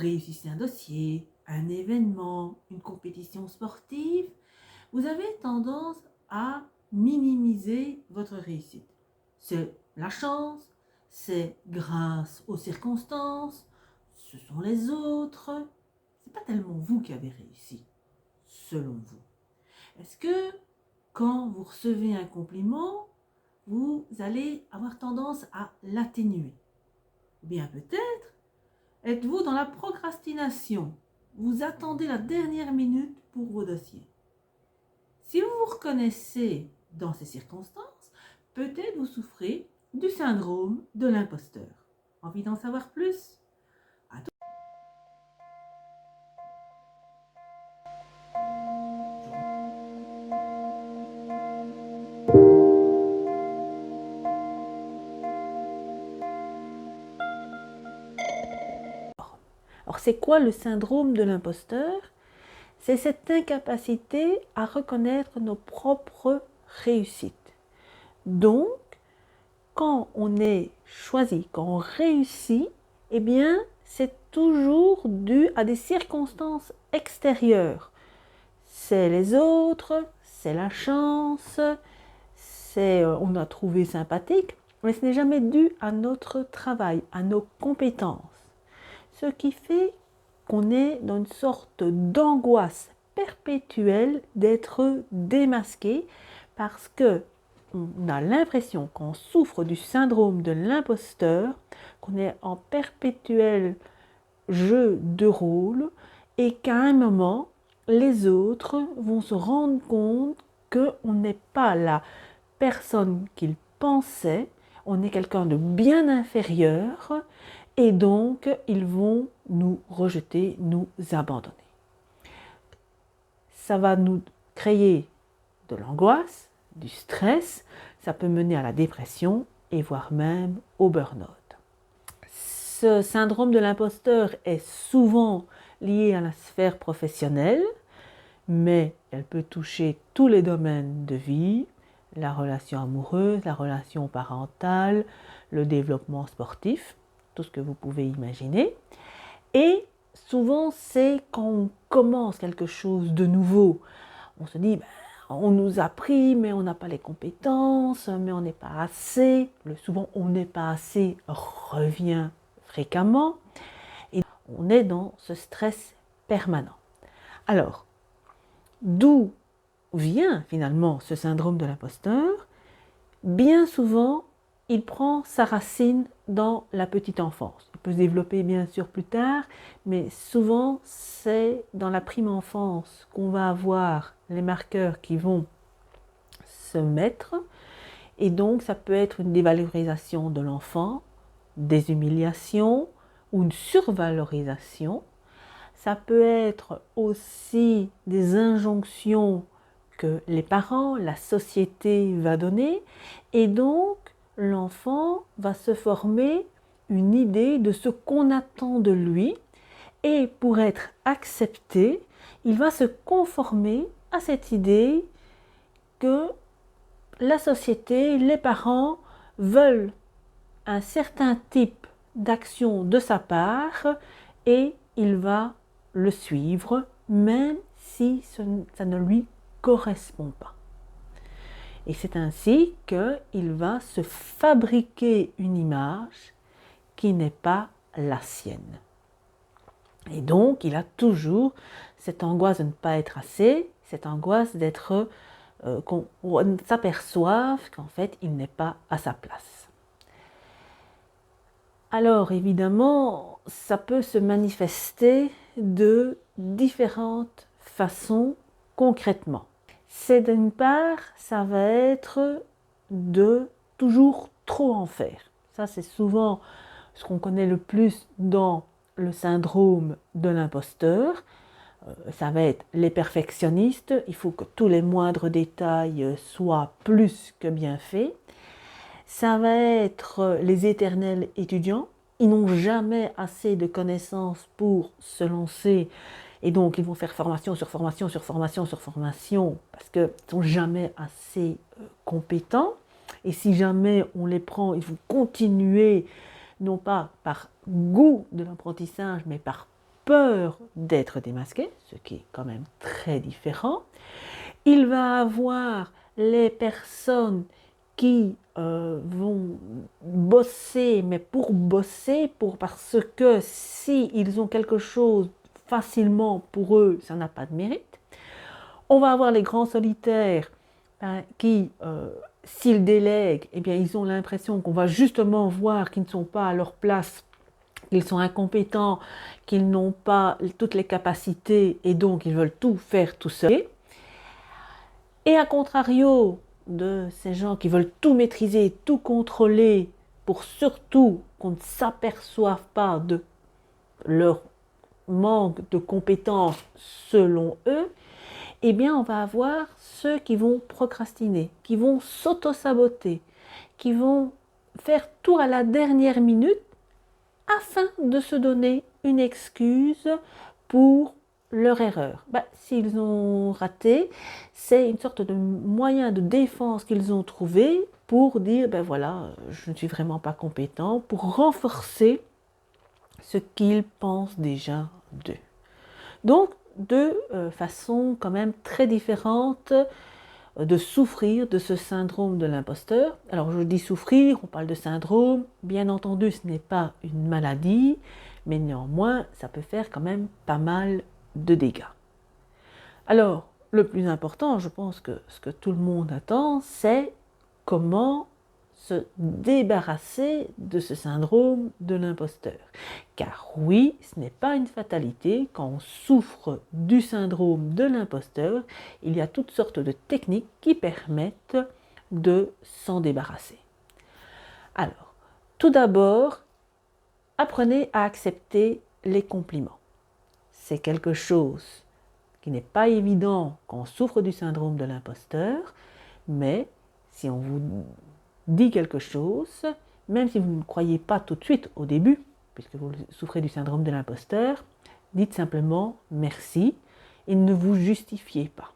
réussissez un dossier, un événement, une compétition sportive, vous avez tendance à minimiser votre réussite. C'est la chance, c'est grâce aux circonstances, ce sont les autres. C'est pas tellement vous qui avez réussi, selon vous. Est-ce que quand vous recevez un compliment, vous allez avoir tendance à l'atténuer? Ou bien peut-être êtes-vous dans la procrastination? Vous attendez la dernière minute pour vos dossiers. Si vous vous reconnaissez dans ces circonstances, peut-être vous souffrez du syndrome de l'imposteur. Envie d'en savoir plus? Alors, c'est quoi le syndrome de l'imposteur? C'est cette incapacité à reconnaître nos propres réussites. Donc, quand on est choisi, quand on réussit, eh bien, c'est toujours dû à des circonstances extérieures. C'est les autres, c'est la chance, c'est on a trouvé sympathique, mais ce n'est jamais dû à notre travail, à nos compétences. Ce qui fait qu'on est dans une sorte d'angoisse perpétuelle d'être démasqué parce que on a l'impression qu'on souffre du syndrome de l'imposteur, qu'on est en perpétuel jeu de rôle et qu'à un moment, les autres vont se rendre compte qu'on n'est pas la personne qu'ils pensaient, on est quelqu'un de bien inférieur et donc ils vont nous rejeter, nous abandonner. Ça va nous créer de l'angoisse, du stress, ça peut mener à la dépression et voire même au burn-out. Ce syndrome de l'imposteur est souvent lié à la sphère professionnelle, mais elle peut toucher tous les domaines de vie, la relation amoureuse, la relation parentale, le développement sportif, tout ce que vous pouvez imaginer. Et souvent, c'est quand on commence quelque chose de nouveau, on se dit, on nous a pris, mais on n'a pas les compétences, mais on n'est pas assez. Souvent, on n'est pas assez revient fréquemment. Et on est dans ce stress permanent. Alors, d'où vient finalement ce syndrome de l'imposteur? Bien souvent, il prend sa racine dans la petite enfance. Il peut se développer bien sûr plus tard, mais souvent c'est dans la prime enfance qu'on va avoir les marqueurs qui vont se mettre. Et donc ça peut être une dévalorisation de l'enfant, des humiliations ou une survalorisation. Ça peut être aussi des injonctions que les parents, la société va donner, et donc l'enfant va se former une idée de ce qu'on attend de lui, et pour être accepté, il va se conformer à cette idée que la société, les parents veulent un certain type d'action de sa part, et il va le suivre, même si ça ne lui correspond pas. Et c'est ainsi qu'il va se fabriquer une image qui n'est pas la sienne. Et donc, il a toujours cette angoisse de ne pas être assez, cette angoisse d'être, qu'on s'aperçoive qu'en fait, il n'est pas à sa place. Alors, évidemment, ça peut se manifester de différentes façons concrètement. C'est d'une part, ça va être de toujours trop en faire. Ça, c'est souvent ce qu'on connaît le plus dans le syndrome de l'imposteur. Ça va être les perfectionnistes, il faut que tous les moindres détails soient plus que bien faits. Ça va être les éternels étudiants, ils n'ont jamais assez de connaissances pour se lancer et donc ils vont faire formation sur formation sur formation sur formation parce qu'ils ne sont jamais assez compétents. Et si jamais on les prend, il faut continuer, non pas par goût de l'apprentissage, mais par peur d'être démasqué, ce qui est quand même très différent. Il va avoir les personnes qui vont bosser, mais pour bosser, parce que si ils ont quelque chose facilement pour eux, ça n'a pas de mérite. On va avoir les grands solitaires qui, s'ils délèguent, eh bien, ils ont l'impression qu'on va justement voir qu'ils ne sont pas à leur place, qu'ils sont incompétents, qu'ils n'ont pas toutes les capacités et donc ils veulent tout faire tout seuls. Et à contrario de ces gens qui veulent tout maîtriser, tout contrôler, pour surtout qu'on ne s'aperçoive pas de leur manque de compétences selon eux, eh bien on va avoir ceux qui vont procrastiner, qui vont s'auto-saboter, qui vont faire tout à la dernière minute afin de se donner une excuse pour leur erreur. S'ils ont raté, c'est une sorte de moyen de défense qu'ils ont trouvé pour dire, voilà, je ne suis vraiment pas compétent, pour renforcer ce qu'ils pensent déjà d'eux. Donc, de façon quand même très différente de souffrir de ce syndrome de l'imposteur. Alors je dis souffrir, on parle de syndrome, bien entendu ce n'est pas une maladie, mais néanmoins ça peut faire quand même pas mal de dégâts. Alors le plus important, je pense que ce que tout le monde attend, c'est comment se débarrasser de ce syndrome de l'imposteur. Car oui, ce n'est pas une fatalité, quand on souffre du syndrome de l'imposteur, il y a toutes sortes de techniques qui permettent de s'en débarrasser. Alors, tout d'abord, apprenez à accepter les compliments. C'est quelque chose qui n'est pas évident quand on souffre du syndrome de l'imposteur, mais si on vous dit quelque chose, même si vous ne croyez pas tout de suite au début, puisque vous souffrez du syndrome de l'imposteur, dites simplement merci et ne vous justifiez pas.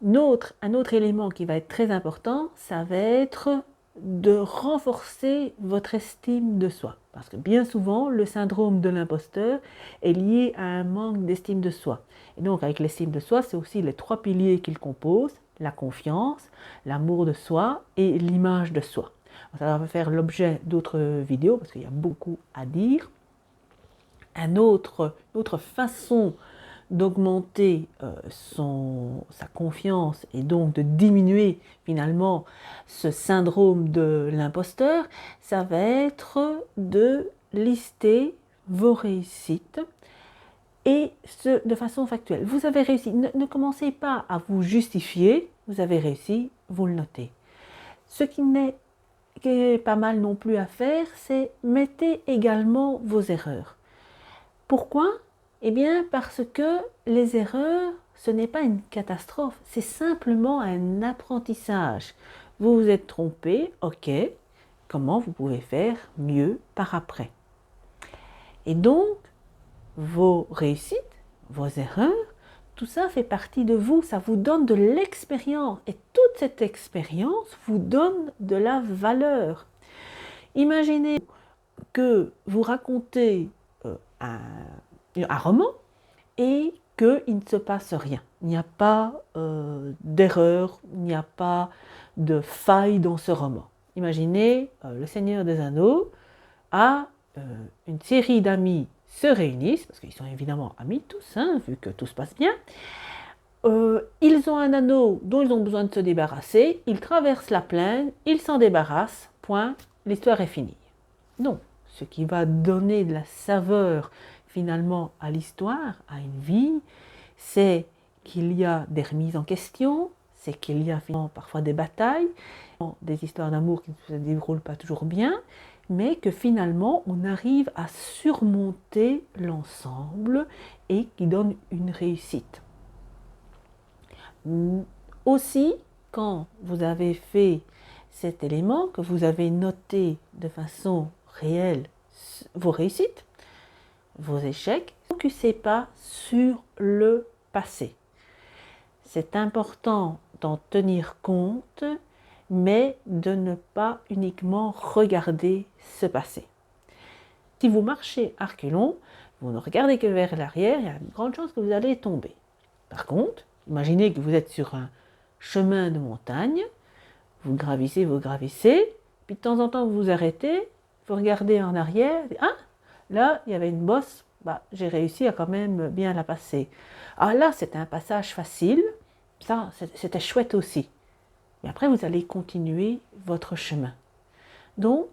Un autre élément qui va être très important, ça va être de renforcer votre estime de soi. Parce que bien souvent, le syndrome de l'imposteur est lié à un manque d'estime de soi. Et donc avec l'estime de soi, c'est aussi les 3 piliers qu'il compose: la confiance, l'amour de soi et l'image de soi. Ça va faire l'objet d'autres vidéos parce qu'il y a beaucoup à dire. Une autre façon d'augmenter sa confiance et donc de diminuer finalement ce syndrome de l'imposteur, ça va être de lister vos réussites et de façon factuelle. Vous avez réussi, ne commencez pas à vous justifier, vous avez réussi, vous le notez. Ce qui est pas mal non plus à faire, c'est mettez également vos erreurs. Pourquoi ? Eh bien parce que les erreurs, ce n'est pas une catastrophe, c'est simplement un apprentissage. Vous vous êtes trompé, ok, comment vous pouvez faire mieux par après? Et donc, vos réussites, vos erreurs, tout ça fait partie de vous, ça vous donne de l'expérience. Et toute cette expérience vous donne de la valeur. Imaginez que vous racontez un roman et qu'il ne se passe rien. Il n'y a pas d'erreur, il n'y a pas de faille dans ce roman. Imaginez, le Seigneur des Anneaux a une série d'amis se réunissent, parce qu'ils sont évidemment amis tous, vu que tout se passe bien. Ils ont un anneau dont ils ont besoin de se débarrasser, ils traversent la plaine, ils s'en débarrassent, point, l'histoire est finie. Non, ce qui va donner de la saveur finalement à l'histoire, à une vie, c'est qu'il y a des remises en question, c'est qu'il y a finalement parfois des batailles, des histoires d'amour qui ne se déroulent pas toujours bien, mais que finalement on arrive à surmonter l'ensemble et qui donne une réussite. Aussi, quand vous avez fait cet élément, que vous avez noté de façon réelle vos réussites, vos échecs, ne focussez pas sur le passé. C'est important d'en tenir compte, mais de ne pas uniquement regarder ce passé. Si vous marchez à reculons, vous ne regardez que vers l'arrière, il y a une grande chance que vous allez tomber. Par contre, imaginez que vous êtes sur un chemin de montagne, vous gravissez, puis de temps en temps vous vous arrêtez, vous regardez en arrière, ah, là il y avait une bosse, j'ai réussi à quand même bien la passer. Ah là c'était un passage facile, ça c'était chouette aussi. Et après vous allez continuer votre chemin. Donc,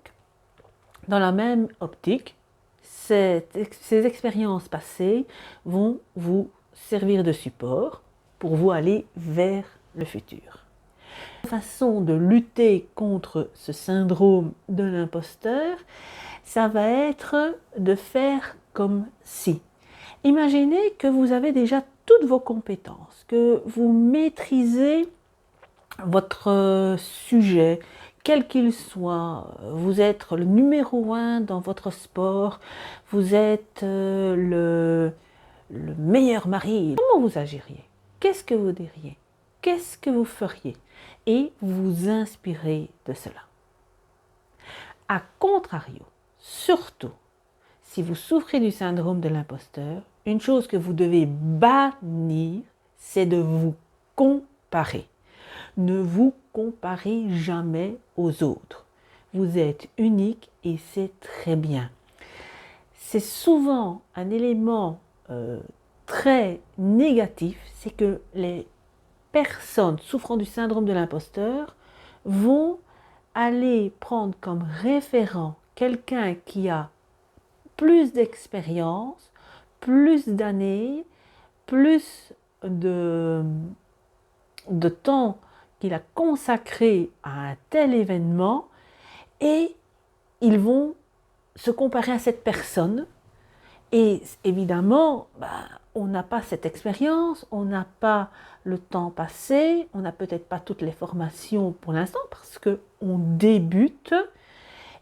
dans la même optique, ces expériences passées vont vous servir de support pour vous aller vers le futur. La façon de lutter contre ce syndrome de l'imposteur, ça va être de faire comme si. Imaginez que vous avez déjà toutes vos compétences, que vous maîtrisez votre sujet, quel qu'il soit, vous êtes le numéro 1 dans votre sport, vous êtes le meilleur mari. Comment vous agiriez? Qu'est-ce que vous diriez? Qu'est-ce que vous feriez? Et vous inspirez de cela. A contrario, surtout, si vous souffrez du syndrome de l'imposteur, une chose que vous devez bannir, c'est de vous comparer. Ne vous comparez jamais aux autres. Vous êtes unique et c'est très bien. C'est souvent un élément très négatif, c'est que les personnes souffrant du syndrome de l'imposteur vont aller prendre comme référent quelqu'un qui a plus d'expérience, plus d'années, plus de temps qu'il a consacré à un tel événement, et ils vont se comparer à cette personne. Et évidemment, on n'a pas cette expérience, on n'a pas le temps passé, on n'a peut-être pas toutes les formations pour l'instant parce qu'on débute,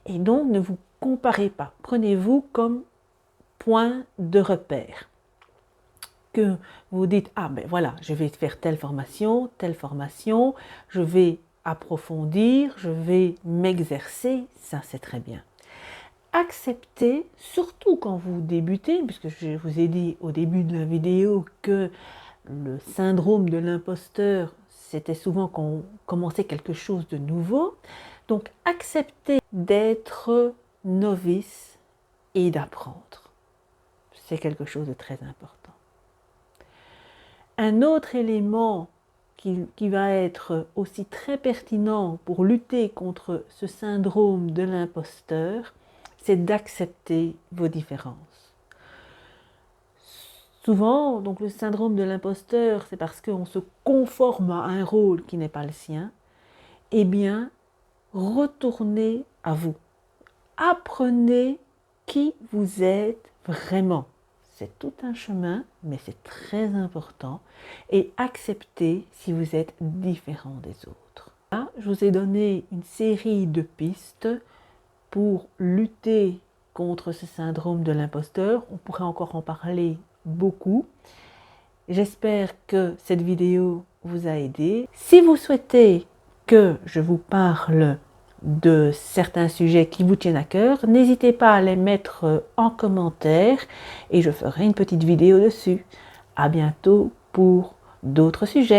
et donc ne vous comparez pas. Prenez-vous comme point de repère. Que vous dites, ah ben voilà, je vais faire telle formation, je vais approfondir, je vais m'exercer, ça c'est très bien. Acceptez, surtout quand vous débutez, puisque je vous ai dit au début de la vidéo que le syndrome de l'imposteur, c'était souvent quand on commençait quelque chose de nouveau. Donc acceptez d'être novice et d'apprendre. C'est quelque chose de très important. Un autre élément qui va être aussi très pertinent pour lutter contre ce syndrome de l'imposteur, c'est d'accepter vos différences. Souvent, donc le syndrome de l'imposteur, c'est parce qu'on se conforme à un rôle qui n'est pas le sien. Eh bien, retournez à vous. Apprenez qui vous êtes vraiment. C'est tout un chemin, mais c'est très important. Et acceptez si vous êtes différent des autres. Là, je vous ai donné une série de pistes pour lutter contre ce syndrome de l'imposteur. On pourrait encore en parler beaucoup. J'espère que cette vidéo vous a aidé. Si vous souhaitez que je vous parle de certains sujets qui vous tiennent à cœur, n'hésitez pas à les mettre en commentaire et je ferai une petite vidéo dessus. À bientôt pour d'autres sujets.